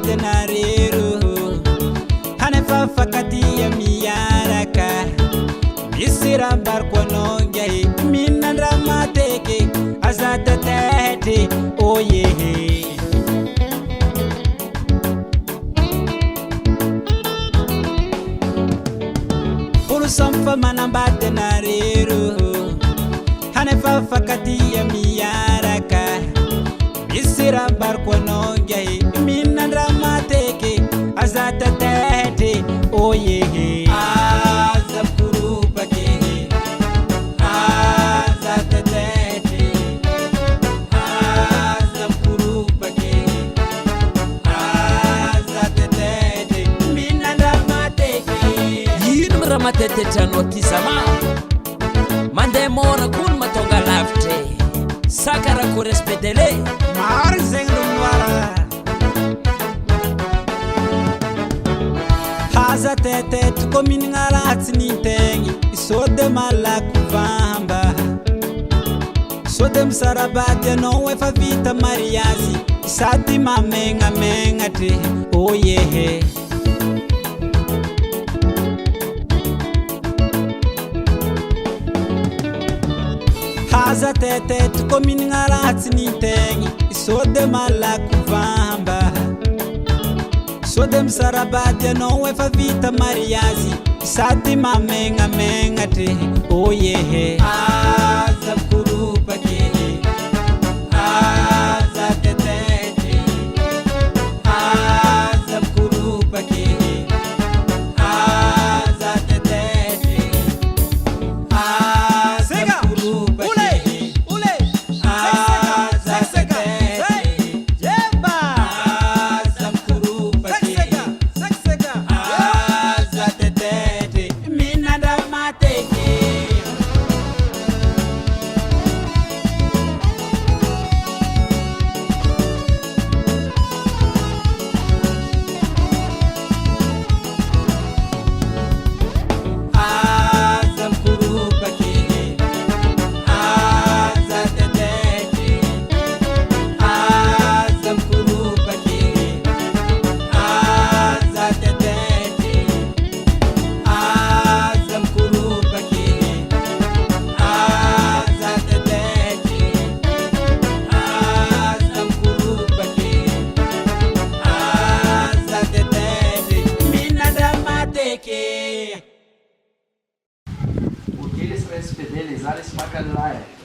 batenarero hanefa fakati ya miyaraka misira barko nongai minandra mateke azata tete oye pulu samfa manambate narero hanefa fakati ya miyaraka misira barko nongai minandra mateke azata tete oye matete tano kisama mande mona kun matonga lafte sakara ko respetele mar zengluara haza tete tukomin ngala atsinitengi isode malaku vamba sode msarabate no wefa vita mariazi isati mamenga menga te oyehe haza tete tukomin ngala atsinitengi isode malaku vamba sode msarabate no wefa vita mariazi isati mamenga menga te oyehe Porque eles para SPD, eles magalharam.